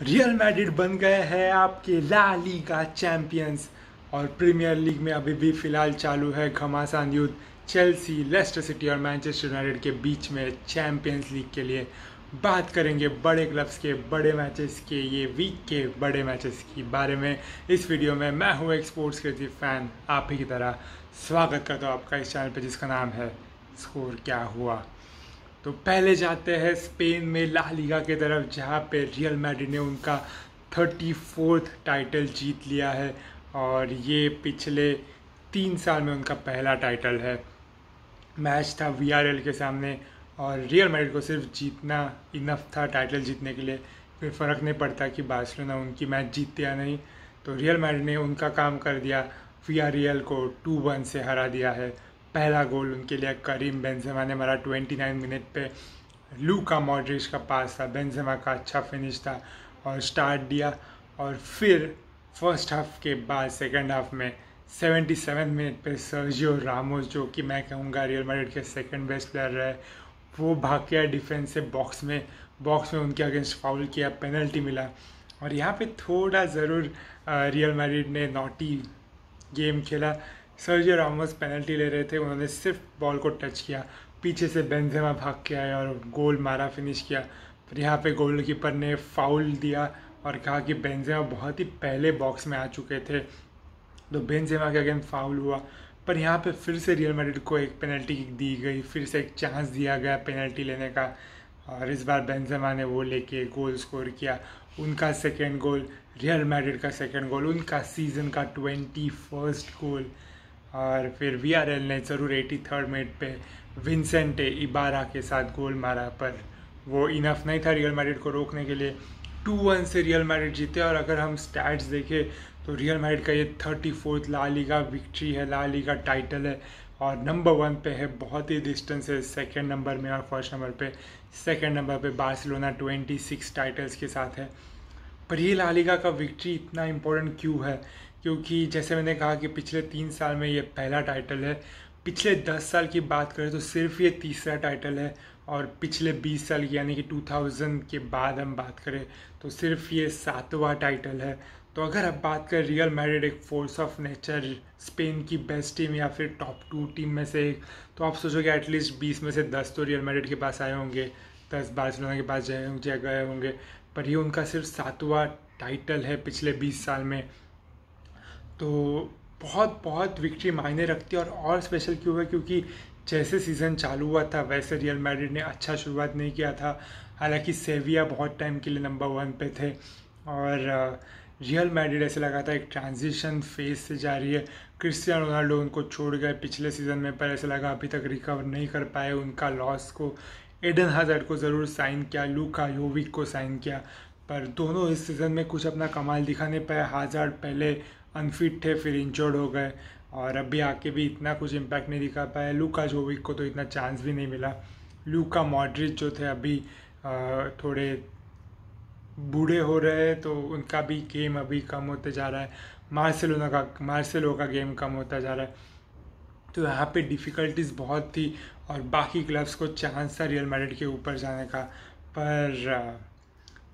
Real Madrid बन गए हैं आपके ला लीगा चैंपियंस। और प्रीमियर लीग में अभी भी फिलहाल चालू है घमासान युद्ध चेल्सी, लेस्टर सिटी और मैनचेस्टर यूनाइटेड के बीच में चैंपियंस लीग के लिए। बात करेंगे बड़े क्लब्स के बड़े मैचेस के, ये वीक के बड़े मैचेस के बारे में इस वीडियो में। मैं हूँ एक स्पोर्ट्स क्रेजी फैन, आप ही की तरह स्वागत करता हूँ आपका इस चैनल पर जिसका नाम है स्कोर क्या हुआ। तो पहले जाते हैं स्पेन में ला लीगा की तरफ, जहाँ पे रियल मैड्रिड ने उनका 34th टाइटल जीत लिया है और ये पिछले 3 साल में उनका पहला टाइटल है। मैच था वीआरएल के सामने और रियल मैड्रिड को सिर्फ जीतना इनफ था टाइटल जीतने के लिए। फिर फ़र्क नहीं पड़ता कि बार्सिलोना उनकी मैच जीतते या नहीं, तो रियल मैड्रिड ने उनका काम कर दिया, वीआरएल को 2-1 से हरा दिया है। पहला गोल उनके लिए करीम बेंजेमा ने मारा 29 मिनट पे। लूका मॉड्रिच का पास था, बेंजेमा का अच्छा फिनिश था और स्टार्ट दिया। और फिर फर्स्ट हाफ के बाद सेकंड हाफ में 77 मिनट पे सर्जियो रामोस, जो कि मैं कहूँगा रियल मैड्रिड के सेकंड बेस्ट प्लेयर रहे, वो भाग गया डिफेंस से बॉक्स में उनके अगेंस्ट फाउल किया, पेनल्टी मिला। और यहाँ पे थोड़ा ज़रूर रियल मैड्रिड ने नॉटी गेम खेला। सर्जियो रामोस पेनल्टी ले रहे थे, उन्होंने सिर्फ बॉल को टच किया, पीछे से बेंजेमा भाग के आया और गोल मारा, फिनिश किया। फिर यहाँ पे गोलकीपर ने फाउल दिया और कहा कि बेंजेमा बहुत ही पहले बॉक्स में आ चुके थे, तो बेंजेमा के अगेंस्ट फाउल हुआ। पर यहाँ पे फिर से रियल मैड्रिड को एक पेनल्टी दी गई, फिर से एक चांस दिया गया पेनल्टी लेने का और इस बार बेंजेमा ने वो लेके गोल स्कोर किया। उनका सेकेंड गोल, रियल मैड्रिड का सेकेंड गोल, उनका सीज़न का 21st गोल। और फिर वीआरएल ने ज़रूर 83rd मिनट पे विंसेंटे इबारा के साथ गोल मारा, पर वो इनफ नहीं था रियल मैड्रिड को रोकने के लिए। 2-1 से रियल मैड्रिड जीते। और अगर हम स्टैट्स देखें तो रियल मैड्रिड का ये 34th ला लीगा विक्ट्री है, ला लीगा टाइटल है और नंबर 1 पे है, बहुत ही डिस्टेंस है सेकंड नंबर में और फर्स्ट नंबर पे। सेकंड नंबर पे बार्सिलोना 26 टाइटल्स के साथ है। पर ये ला लीगा का विक्ट्री इतना इम्पोर्टेंट क्यों है? क्योंकि जैसे मैंने कहा कि पिछले 3 साल में ये पहला टाइटल है। पिछले 10 साल की बात करें तो सिर्फ ये तीसरा टाइटल है और पिछले 20 साल की यानी कि 2000 के बाद हम बात करें तो सिर्फ ये 7वां टाइटल है। तो अगर आप बात करें रियल मैड्रिड एक फोर्स ऑफ नेचर, स्पेन की बेस्ट टीम या फिर टॉप 2 टीम में से एक, तो आप सोचोगे एटलीस्ट 20 में से 10 तो रियल मैड्रिड के पास आए होंगे, 10 बार्सिलोना के पास गए होंगे। पर ये उनका सिर्फ 7वां टाइटल है पिछले 20 साल में। तो बहुत बहुत विक्ट्री मायने रखती है। और स्पेशल क्यों है? क्योंकि जैसे सीज़न चालू हुआ था वैसे रियल मैड्रिड ने अच्छा शुरुआत नहीं किया था। हालांकि सेविया बहुत टाइम के लिए नंबर 1 पे थे और रियल मैड्रिड ऐसे लगा था एक ट्रांजिशन फेज से जा रही है। क्रिस्टियानो रोनाल्डो उनको छोड़ गए पिछले सीज़न में, पर ऐसा लगा अभी तक रिकवर नहीं कर पाए उनका लॉस को। एडन हज़ार्ड को ज़रूर साइन किया, लूका योविक को साइन किया, पर दोनों इस सीज़न में कुछ अपना कमाल दिखा नहीं पाए। हज़ार्ड पहले अनफिट थे, फिर इंजर्ड हो गए और अभी आके भी इतना कुछ इम्पैक्ट नहीं दिखा पाया। लूका जोविक को तो इतना चांस भी नहीं मिला। लूका मॉड्रिच जो थे अभी थोड़े बूढ़े हो रहे हैं, तो उनका भी गेम अभी कम होते जा रहा है। मार्सेलो का गेम कम होता जा रहा है। तो यहाँ पे डिफ़िकल्टीज बहुत थी और बाकी क्लब्स को चांस था रियल मैड्रिड के ऊपर जाने का। पर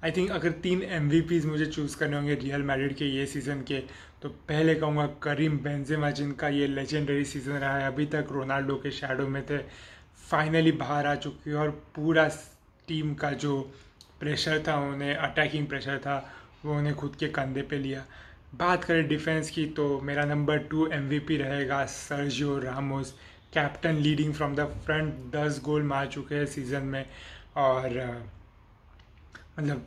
आई थिंक अगर 3 MVPs मुझे चूज़ करने होंगे रियल मैड्रिड के ये सीज़न के, तो पहले कहूँगा करीम बेंजेमा, जिनका ये लेजेंडरी सीज़न रहा है। अभी तक रोनाल्डो के शैडो में थे, फाइनली बाहर आ चुके हैं और पूरा टीम का जो प्रेशर था, उन्हें अटैकिंग प्रेशर था, वो उन्हें खुद के कंधे पे लिया। बात करें डिफेंस की तो मेरा नंबर 2 MVP रहेगा Sergio Ramos, captain leading from the front, 10 गोल मार चुके हैं सीज़न में। और मतलब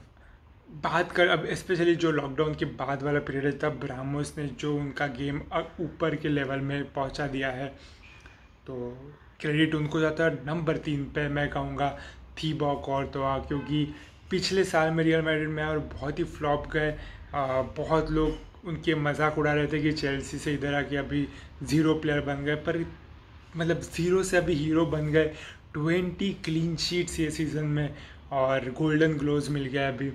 बात कर अब स्पेशली जो लॉकडाउन के बाद वाला पीरियड है, तब रामोस ने जो उनका गेम ऊपर के लेवल में पहुंचा दिया है, तो क्रेडिट उनको जाता है। नंबर 3 पे मैं कहूँगा थीबो कॉर्तोआ, क्योंकि पिछले साल में रियल मैड्रिड में और बहुत ही फ्लॉप गए। बहुत लोग उनके मजाक उड़ा रहे थे कि चेल्सी से इधर आके अभी ज़ीरो प्लेयर बन गए, पर मतलब ज़ीरो से अभी हीरो बन गए। 20 क्लीन शीट्स ये सीज़न में और गोल्डन ग्लोव्स मिल गया अभी।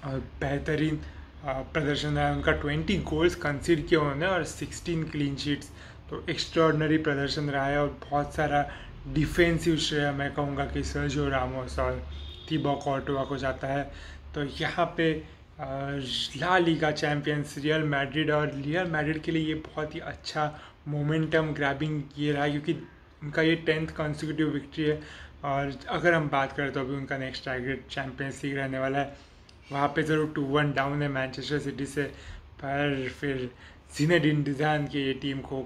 और बेहतरीन प्रदर्शन रहा उनका, 20 गोल्स कंसीड किए उन्होंने और 16 क्लीन शीट्स, तो एक्स्ट्राऑर्डिनरी प्रदर्शन रहा है। और बहुत सारा डिफेंसिव श्रेय मैं कहूँगा कि सर्जियो रामोस और थीबो कॉर्तोआ को जाता है। तो यहाँ पे La Liga champions Real Madrid, और रियल मैड्रिड के लिए ये बहुत ही अच्छा मोमेंटम ग्रैबिंग ये रहा क्योंकि उनका ये 10th कॉन्सिक्यूटिव विक्ट्री है। और अगर हम बात करें तो अभी उनका नेक्स्ट टारगेट चैम्पियंस लीग रहने वाला है। वहाँ पे ज़रूर 2-1 डाउन है मैनचेस्टर सिटी से, पर फिर ज़िनेडिन ज़िदान की ये टीम को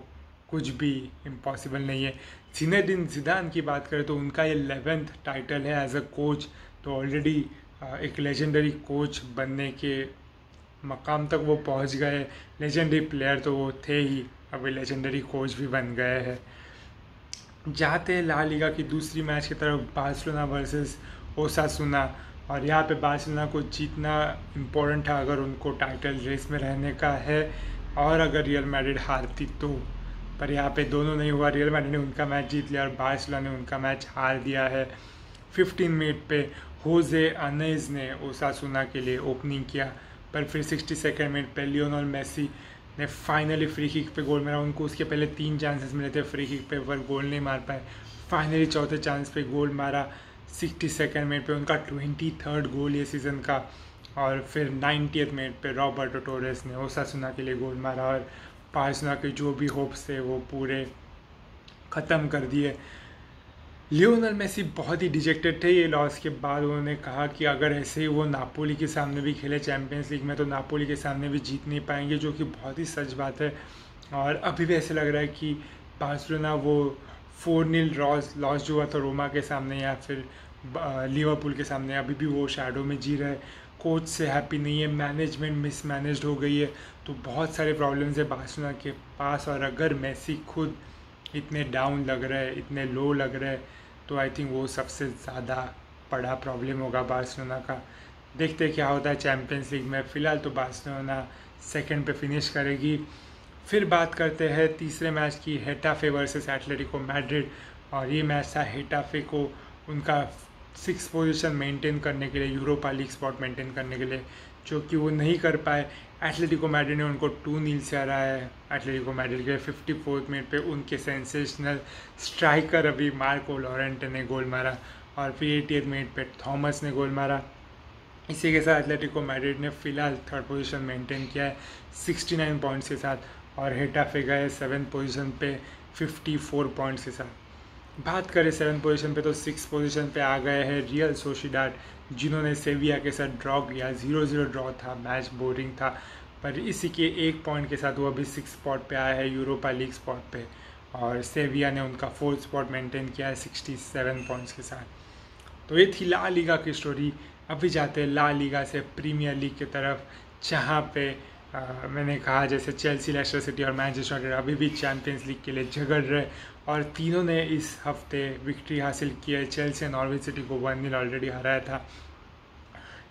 कुछ भी इम्पॉसिबल नहीं है। ज़िनेडिन ज़िदान की बात करें तो उनका ये 11th टाइटल है एज अ कोच, तो ऑलरेडी एक लेजेंडरी कोच बनने के मकाम तक वो पहुंच गए। लेजेंडरी प्लेयर तो वो थे ही, अभी लेजेंडरी कोच भी बन गए हैं। जाते हैं ला लीगा की दूसरी मैच की तरफ, बार्सिलोना वर्सेस ओसासुना। और यहाँ पे बार्सिलोना को जीतना इम्पोर्टेंट था अगर उनको टाइटल रेस में रहने का है, और अगर रियल मैड्रिड हारती तो। पर यहाँ पे दोनों नहीं हुआ, रियल मैड्रिड ने उनका मैच जीत लिया और बार्सिलोना ने उनका मैच हार दिया है। 15 मिनट पे होजे अनेज ने ओसासुना के लिए ओपनिंग किया, पर फिर 62nd मिनट पे लियोनेल मेसी ने फाइनली फ्री किक पे गोल मारा। उनको उसके पहले 3 चांसेस मिले थे फ्री किक पे, पर गोल नहीं मार पाए। फाइनली चौथे चांस पे गोल मारा 62nd मिनट पे, उनका 23rd गोल ये सीज़न का। और फिर 90th मिनट पे रॉबर्टो टोरेस ने ओसासुना के लिए गोल मारा, और बार्सिलोना के जो भी होप्स थे वो पूरे ख़त्म कर दिए। लियोनेल मेसी बहुत ही डिजेक्टेड थे ये लॉस के बाद। उन्होंने कहा कि अगर ऐसे ही वो नापोली के सामने भी खेले चैम्पियंस लीग में तो नापोली के सामने भी जीत नहीं पाएंगे, जो कि बहुत ही सच बात है। और अभी भी ऐसे लग रहा है कि बार्सिलोना वो 4-0 लॉस जो हुआ था रोमा के सामने या फिर लिवरपूल के सामने, अभी भी वो शैडो में जी रहे। कोच से हैप्पी नहीं है, मैनेजमेंट मिसमैनेज्ड हो गई है, तो बहुत सारे प्रॉब्लम्स है बार्सिलोना के पास। और अगर मेसी खुद इतने डाउन लग रहे हैं, इतने लो लग रहे हैं, तो आई थिंक वो सबसे ज़्यादा बड़ा प्रॉब्लम होगा बार्सिलोना का। देखते क्या होता है चैम्पियंस लीग में। फ़िलहाल तो बार्सिलोना 2nd पे फिनिश करेगी। फिर बात करते हैं तीसरे मैच की, हेटाफे वर्सेस एटलेटिको मैड्रिड। और ये मैच था हेटाफे को उनका 6th पोजीशन मेंटेन करने के लिए, यूरोपा लीग स्पॉट मेंटेन करने के लिए, जो कि वो नहीं कर पाए। एटलेटिको मैड्रिड ने उनको 2-0 से हराया है। एटलेटिको मैड्रिड के 54th मिनट पे उनके सेंसेशनल स्ट्राइकर अभी मार्को लोरेंटे ने गोल मारा, और फिर 80th मिनट पे थॉमस ने गोल मारा। इसी के साथ एटलेटिको मैड्रिड ने फ़िलहाल 3rd पोजीशन मेंटेन किया है 69 पॉइंट्स के साथ, और हेटाफे गए 7th पोजीशन पे 54 पॉइंट्स के साथ। बात करें 7th पोजीशन पे तो 6th पोजीशन पे आ गए हैं रियल सोसिडाड, जिन्होंने सेविया के साथ ड्रॉ किया। 0-0 ड्रॉ था, मैच बोरिंग था, पर इसी के 1 पॉइंट के साथ वो अभी 6th स्पॉट पे आया है यूरोपा लीग स्पॉट पे, और सेविया ने उनका 4th स्पॉट मेंटेन किया है 67 पॉइंट्स के साथ। तो ये थी ला लीगा की स्टोरी। अभी जाते हैं ला लीगा से प्रीमियर लीग की तरफ, जहाँ पे मैंने कहा जैसे चेल्सी, लेस्टर सिटी और मैनचेस्टर यूनाइटेड अभी भी चैम्पियंस लीग के लिए झगड़ रहे, और तीनों ने इस हफ्ते विक्ट्री हासिल की है। चेल्सी ने नॉर्विच सिटी को 1-0 ऑलरेडी हराया था।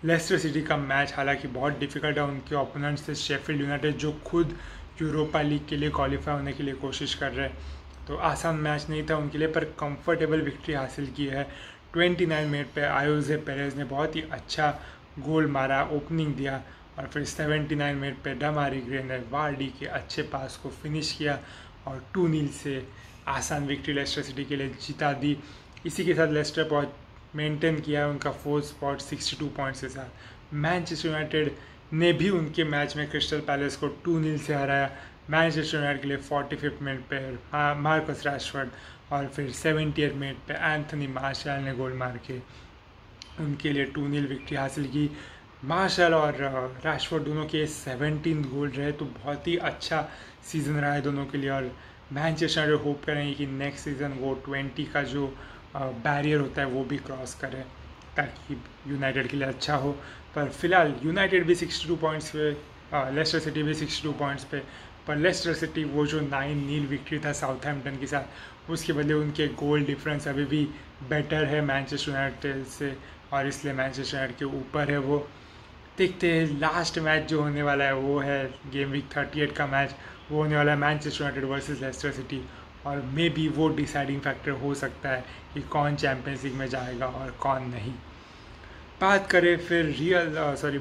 लेस्टर सिटी का मैच हालांकि बहुत डिफिकल्ट है, उनके ओपोनेंट्स थे शेफील्ड यूनाइटेड, जो खुद यूरोपा लीग के लिए क्वालिफाई होने के लिए कोशिश कर रहे हैं, तो आसान मैच नहीं था उनके लिए, पर कंफर्टेबल विक्ट्री हासिल की है। 29 मिनट पे आयोजे पेरेज ने बहुत ही अच्छा गोल मारा, ओपनिंग दिया, और फिर 79 मिनट पे डमारी ग्रे ने वार्डी के अच्छे पास को फिनिश किया और 2-0 से आसान विक्ट्री लेस्टर सिटी के लिए जिता दी। इसी के साथ लेस्टर मेंटेन किया है उनका 4th स्पॉट 62 पॉइंट्स के साथ। मैनचेस्टर यूनाइटेड ने भी उनके मैच में क्रिस्टल पैलेस को 2-0 से हराया। मैनचेस्टर यूनाइटेड के लिए 45 मिनट पे मार्कस रैशफोर्ड, और फिर 70th मिनट पे एंथनी मार्शल ने गोल मार के उनके लिए 2-0 विक्ट्री हासिल की। मार्शल और रैशफोर्ड दोनों के 17 गोल रहे, तो बहुत ही अच्छा सीज़न रहा है दोनों के लिए। और मैनचेस्टर यूनाइटेड होप करेंगे कि नेक्स्ट सीज़न वो 20 का जो बैरियर होता है वो भी क्रॉस करें, ताकि यूनाइटेड के लिए अच्छा हो। पर फिलहाल यूनाइटेड भी 62 पॉइंट्स पे, लेस्टर सिटी भी 62 पॉइंट्स पे, पर लेस्टर सिटी वो जो 9-0 विक्ट्री था साउथहैम्पटन के साथ, उसके बदले उनके गोल डिफरेंस अभी भी बेटर है मैनचेस्टर यूनाइटेड से, और इसलिए मैनचेस्टर यूनाइटेड के ऊपर है वो। देखते हैं लास्ट मैच जो होने वाला है वो है गेम वीक 38 का मैच, वो होने वाला है Manchester United versus Leicester City, और मे बी वो डिसाइडिंग फैक्टर हो सकता है कि कौन चैम्पियंस लीग में जाएगा और कौन नहीं। बात करें फिर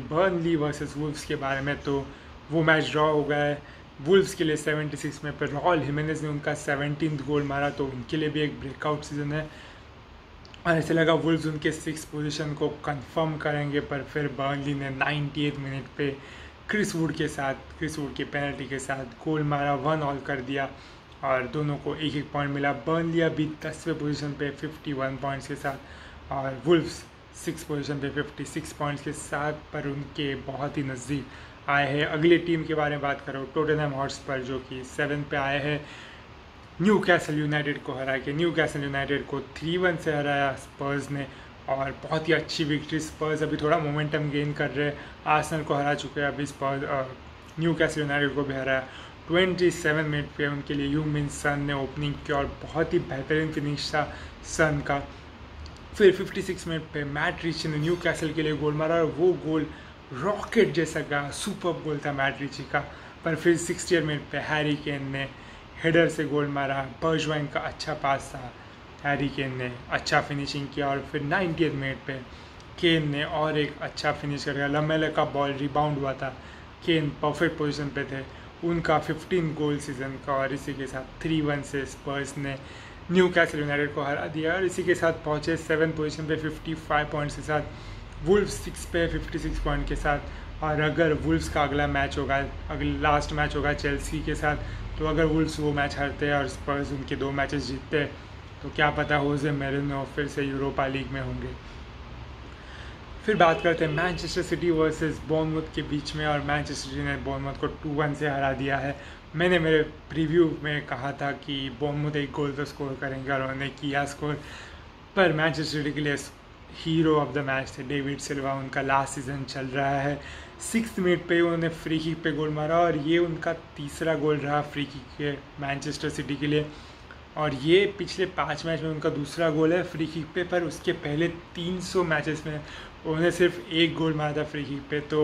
बर्नली वर्सेस वुल्व्स के बारे में, तो वो मैच ड्रॉ हो गया है। वुल्व्स के लिए 76 में पर राउल हिमेनेज ने उनका 17th गोल मारा, तो उनके लिए भी एक ब्रेकआउट सीजन है। और ऐसे लगा वुल्व्स उनके 6 पोजीशन को कंफर्म करेंगे, पर फिर बर्नली ने 98 मिनट पे क्रिस वुड की पेनल्टी के साथ गोल मारा, 1-1 कर दिया और दोनों को एक एक पॉइंट मिला। बर्नली अभी 10वें पोजीशन पे 51 पॉइंट्स के साथ और वुल्व्स 6 पोजीशन पे 56 पॉइंट्स के साथ, पर उनके बहुत ही नज़दीक आए हैं। अगली टीम के बारे में बात करो, टोटनहम हॉटस्पर जो कि 7 पे आए हैं, न्यूकैसल यूनाइटेड को हरा के न्यूकैसल यूनाइटेड को 3-1 से हराया स्पर्स ने और बहुत ही अच्छी विक्ट्री। स्पर्स अभी थोड़ा मोमेंटम गेन कर रहे हैं, आर्सेनल को हरा चुके हैं, अभी स्पर्स न्यूकैसल यूनाइटेड को भी हराया। 27 मिनट पे उनके लिए यूमिन सन ने ओपनिंग की और बहुत ही बेहतरीन फिनिश था सन का। फिर 56 मिनट पे मैट रिची ने न्यूकैसल के लिए गोल मारा और वो गोल रॉकेट जैसा का सुपर गोल था मैट रिची का। पर फिर 60 मिनट पे हैरी केन ने हेडर से गोल मारा, बर्जवाइन का अच्छा पास था, हैरी केन ने अच्छा फिनिशिंग किया और फिर 90 मिनट पे केन ने और एक अच्छा फिनिश कर दिया। लमेले का बॉल रिबाउंड हुआ था, केन परफेक्ट पोजीशन पे थे, उनका 15 गोल सीजन का और इसी के साथ 3-1 से स्पर्स ने न्यूकैसल यूनाइटेड को हरा दिया और इसी के साथ पहुँचे 7 पोजीशन पे 55 पॉइंट्स के साथ, वुल्व्स 6 पे 56 पॉइंट के साथ। और अगर वुल्व्स का अगला मैच होगा, लास्ट मैच होगा चेल्सी के साथ, तो अगर वुल्व्स वो मैच हारते हैं और स्पर्स उनके 2 मैचेस जीतते हैं तो क्या पता होजे मोरिन्हो फिर से यूरोपा लीग में होंगे। फिर बात करते हैं मैनचेस्टर सिटी वर्सेस बॉर्नमouth के बीच में और मैनचेस्टर सिटी ने बॉर्नमouth को 2-1 से हरा दिया है। मैंने मेरे प्रीव्यू में कहा था कि बॉर्नमouth 1 गोल तो स्कोर करेंगे और उन्होंने किया स्कोर, पर मैनचेस्टर सिटी के लिए हीरो ऑफ द मैच थे डेविड सिल्वा, उनका लास्ट सीजन चल रहा है। 6 मिनट पे उन्होंने फ्री किक पे गोल मारा और ये उनका तीसरा गोल रहा फ्री किक के मैनचेस्टर सिटी के लिए और ये पिछले 5 मैच में उनका दूसरा गोल है फ्री किक पे, पर उसके पहले 300 मैचेस में उन्होंने सिर्फ 1 गोल मारा था फ्री किक पे। तो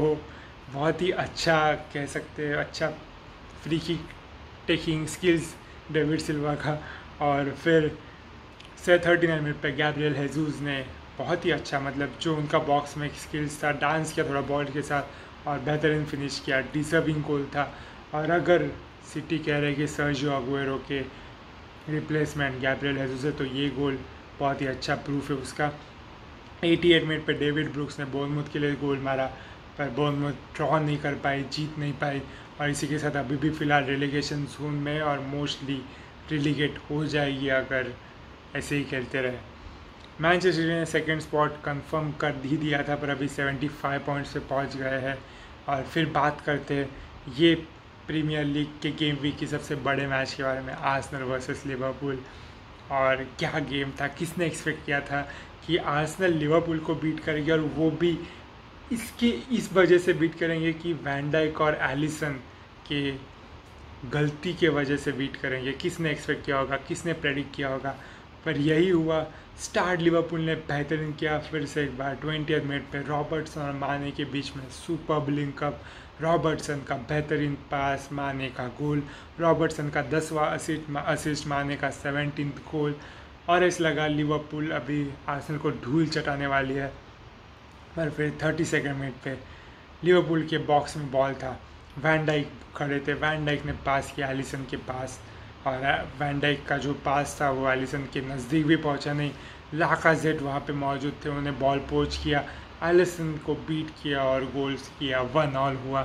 बहुत ही अच्छा कह सकते हैं, अच्छा free kick taking skills David Silva का। और फिर 39 मिनट पे गैब्रियल हेजूस ने बहुत ही अच्छा, मतलब जो उनका बॉक्स में स्किल्स था, डांस किया थोड़ा बॉल के साथ और बेहतरीन फिनिश किया, डिजर्विंग गोल था। और अगर सिटी कह रहे कि सर्जियो अगुएरो के रिप्लेसमेंट गैब्रियल हेजूस है तो ये गोल बहुत ही अच्छा प्रूफ है उसका। 88 मिनट पे डेविड ब्रुक्स ने बॉर्नमouth के लिए गोल मारा, पर बॉर्नमouth ड्रॉ नहीं कर पाई, जीत नहीं पाई और इसी के साथ अभी भी फ़िलहाल रेलीगेशन जोन में और मोस्टली रिलीगेट हो जाएगी अगर ऐसे ही खेलते रहे। मैनचेस्टर सिटी ने सेकंड स्पॉट कंफर्म कर ही दिया था, पर अभी 75 पॉइंट्स पे पहुंच गए हैं। और फिर बात करते हैं ये प्रीमियर लीग के गेम वीक की सबसे बड़े मैच के बारे में, आर्सेनल वर्सेस लिवरपूल। और क्या गेम था, किसने एक्सपेक्ट किया था कि आर्सेनल लिवरपूल को बीट करेगी और वो भी इस वजह से बीट करेंगे कि वैन डाइक और एलिसन के गलती के वजह से बीट करेंगे। किसने एक्सपेक्ट किया होगा, किसने प्रेडिक्ट किया होगा, पर यही हुआ। स्टार्ट लिवरपूल ने बेहतरीन किया फिर से एक बार 20 मिनट पे रॉबर्टसन और माने के बीच में सुपर लिंक अप, रॉबर्टसन का बेहतरीन पास, माने का गोल, रॉबर्टसन का 10वां असिस्ट, माने का 17th गोल। और ऐसा लगा लिवरपूल अभी आर्सेनल को धूल चटाने वाली है, पर फिर 32 मिनट पे लिवरपूल के बॉक्स में बॉल था, वैन डाइक खड़े थे, वैन डाइक ने पास किया एलिसन के पास और वैन डाइक का जो पास था वो एलिसन के नज़दीक भी पहुंचा नहीं। लाकाजेट वहाँ पे मौजूद थे, उन्हें बॉल पोच किया, एलिसन को बीट किया और गोल्स किया, 1-1 हुआ।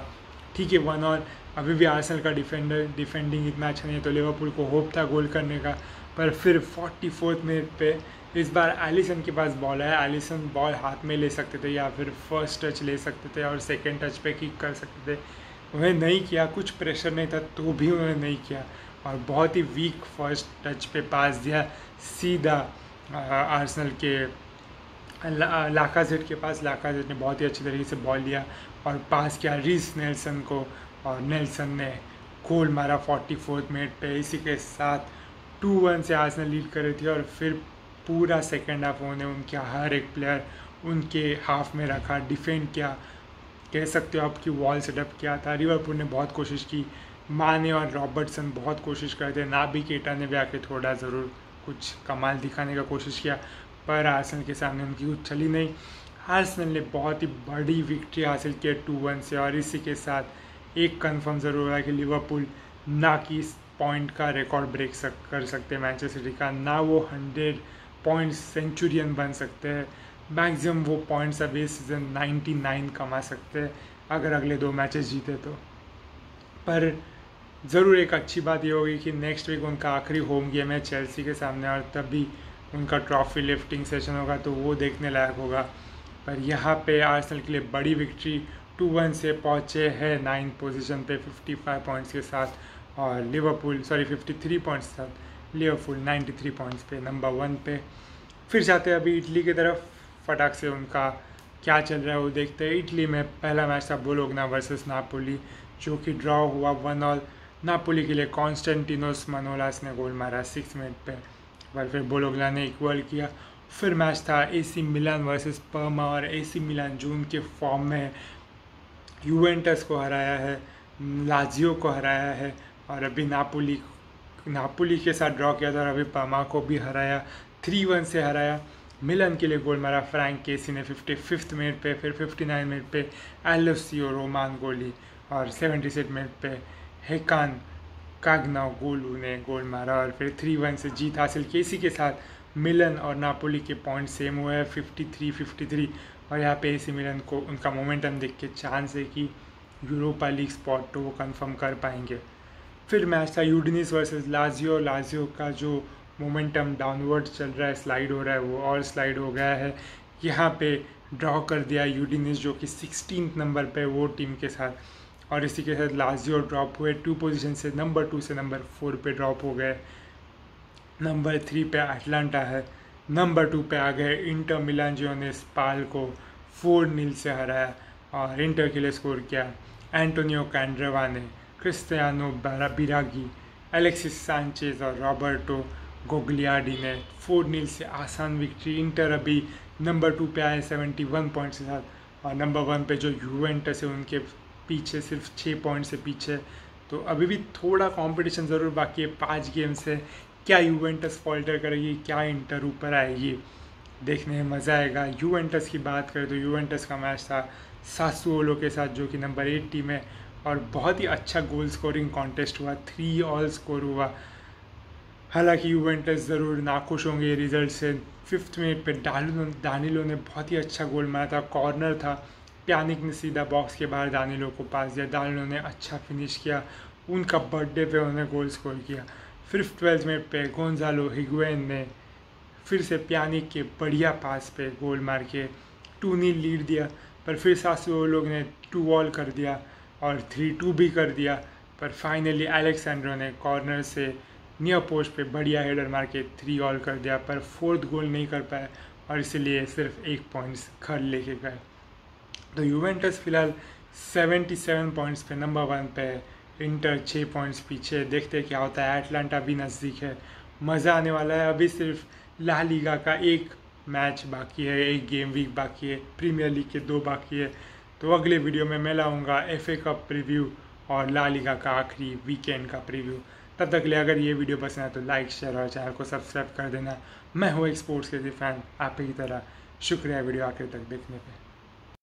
ठीक है 1-1, अभी भी आर्सेनल का डिफेंडिंग इतना अच्छा नहीं है तो लिवरपूल को होप था गोल करने का। पर फिर 44 मिनट पे इस बार एलिसन के पास बॉल है, एलिसन बॉल हाथ में ले सकते थे या फिर फर्स्ट टच ले सकते थे और सेकेंड टच पे किक कर सकते थे, उन्हें नहीं किया, कुछ प्रेशर नहीं था तो भी उन्होंने नहीं किया और बहुत ही वीक फर्स्ट टच पे पास दिया सीधा आर्सेनल के लाकाजेट के पास। लाकाजेट ने बहुत ही अच्छी तरीके से बॉल लिया और पास किया रीस नेल्सन को और नेल्सन ने गोल मारा 44 मिनट पे। इसी के साथ 2-1 से आर्सेनल लीड कर रही थी और फिर पूरा सेकेंड हाफ उन्होंने उनके हर एक प्लेयर उनके हाफ में रखा, डिफेंड किया, कह सकते हो आपकी वॉल सेटअप किया था। लिवरपूल ने बहुत कोशिश की, माने और रॉबर्टसन बहुत कोशिश करते, नाबी केटा ने भी आके थोड़ा ज़रूर कुछ कमाल दिखाने का कोशिश किया, पर आर्सेनल के सामने उनकी कुछ चली नहीं। आर्सेनल ने बहुत ही बड़ी विक्ट्री हासिल की 2-1 से और इसी के साथ एक कंफर्म ज़रूर हो रहा है कि लिवरपूल ना कि इस पॉइंट का रिकॉर्ड ब्रेक कर सकते मैनचेस्टर सिटी का, ना वो 100 पॉइंट्स सेंचुरियन बन सकते हैं। मैक्सिमम वो पॉइंट्स अभी सीज़न 99 कमा सकते हैं अगर अगले 2 मैचेस जीते तो। पर ज़रूर एक अच्छी बात ये होगी कि नेक्स्ट वीक उनका आखिरी होम गेम है चेल्सी के सामने, और तभी उनका ट्रॉफी लिफ्टिंग सेशन होगा, तो वो देखने लायक होगा। पर यहाँ पे आर्सेनल के लिए बड़ी विक्ट्री, 2-1 से पहुँचे हैं 9th पोजीशन पे 55 पॉइंट्स के साथ, और 53 पॉइंट्स के साथ लिवरपूल 93 पॉइंट्स पे नंबर 1 पे। फिर जाते हैं अभी इटली की तरफ, फटाक से उनका क्या चल रहा है वो देखते हैं। इटली में पहला मैच था बोलोग्ना वर्सेस नापोली, जो कि ड्रॉ हुआ 1-1। नापोली के लिए कॉन्स्टेंटिनोस मनोलास ने गोल मारा 6 मिनट पे, पर फिर बोलोग्ना ने इक्वल किया। फिर मैच था AC मिलान वर्सेस पर्मा, और AC मिलान जून के फॉर्म में यूवेंटस को हराया है, लाजियो को हराया है, और अभी नापोली के साथ ड्रॉ किया था, और अभी पर्मा को भी हराया, 3-1 से हराया। मिलन के लिए गोल मारा फ्रैंक केसी ने 55 मिनट पे, फिर 59 मिनट पे एलोसियो रोमान गोली, और 76 मिनट पे हेकान कागनागोलू ने गोल मारा, और फिर 3-1 से जीत हासिल की। इसी के साथ मिलन और नापोली के पॉइंट सेम हुए हैं 53, और यहाँ पे AC मिलन को उनका मोमेंटम देख के चांस है कि यूरोपा लीग स्पॉट तो वो कंफर्म कर पाएंगे। फिर मैच था यूडिनिस वर्सेस लाजियो का जो मोमेंटम डाउनवर्ड चल रहा है, स्लाइड हो रहा है, वो और स्लाइड हो गया है। यहाँ पे ड्रॉ कर दिया यूडिनिस, जो कि 16th नंबर पे वो टीम के साथ, और इसी के साथ लाजियो ड्रॉप हुए 2 पोजीशन से, नंबर 2 से नंबर 4 पे ड्रॉप हो गए। नंबर 3 पे अटलांटा है, नंबर 2 पे आ गए इंटर मिलान, जिन्होंने स्पाल को 4-0 से हराया, और इंटर के लिए स्कोर किया एंटोनियो कैंड्रेवा ने, क्रिस्टियानो बिरागी, एलेक्सिस सांचेज और रॉबर्टो गोग्लियाडी ने 4-0 से आसान विक्ट्री। इंटर अभी नंबर 2 पे आए 71 पॉइंट्स के साथ, और नंबर 1 पे जो यूवेंटस है उनके पीछे सिर्फ 6 पॉइंट से पीछे। तो अभी भी थोड़ा कंपटीशन ज़रूर बाकी है 5 गेम से। क्या यूवेंटस फॉल्टर करेगी, क्या इंटर ऊपर आएगी, देखने में मज़ा आएगा। यूवेंटस की बात करें तो यूवेंटस का मैच था सासुओलो के साथ, जो कि नंबर 8 टीम है, और बहुत ही अच्छा गोल स्कोरिंग कॉन्टेस्ट हुआ, 3 ऑल स्कोर हुआ। हालांकि यूवेंटस ज़रूर नाखुश होंगे रिजल्ट से। 5th मिनट पे दानिलो ने बहुत ही अच्छा गोल मारा था, कॉर्नर था, प्यानिक ने सीधा बॉक्स के बाहर दानिलो को पास दिया, दानिलो ने अच्छा फिनिश किया, उनका बर्थडे पे उन्होंने गोल स्कोर किया। फिर 12th मिनट पे गोंजालो हिगुएन ने फिर से प्यानिक के बढ़िया पास पे गोल मार के 2-0 लीड दिया, पर फिर सासुओलो लोग ने 2 ऑल कर दिया और 3-2 भी कर दिया, पर फाइनली अलेक्सेंड्रो ने कॉर्नर से नियर पोस्ट पे बढ़िया हेडर मार के 3 ऑल कर दिया, पर 4th गोल नहीं कर पाए, और इसलिए सिर्फ 1 पॉइंट्स घर लेके गए। तो यूवेंटस फिलहाल 77 पॉइंट्स पे नंबर 1 पे है, इंटर 6 पॉइंट्स पीछे। देखते क्या होता है, एटलांटा भी नज़दीक है, मज़ा आने वाला है। अभी सिर्फ ला लीगा का 1 मैच बाकी है, 1 गेम वीक बाकी है, प्रीमियर लीग के 2 बाकी है। तो अगले वीडियो में मैं लाऊंगा FA कप प्रीव्यू और ला लीगा का आखिरी वीकेंड का प्रीव्यू। तब तक के लिए अगर ये वीडियो पसंद है तो लाइक, शेयर और चैनल को सब्सक्राइब कर देना। मैं हूँ एक स्पोर्ट्स के फैन आप ही की तरह। शुक्रिया वीडियो आखिर तक देखने पे।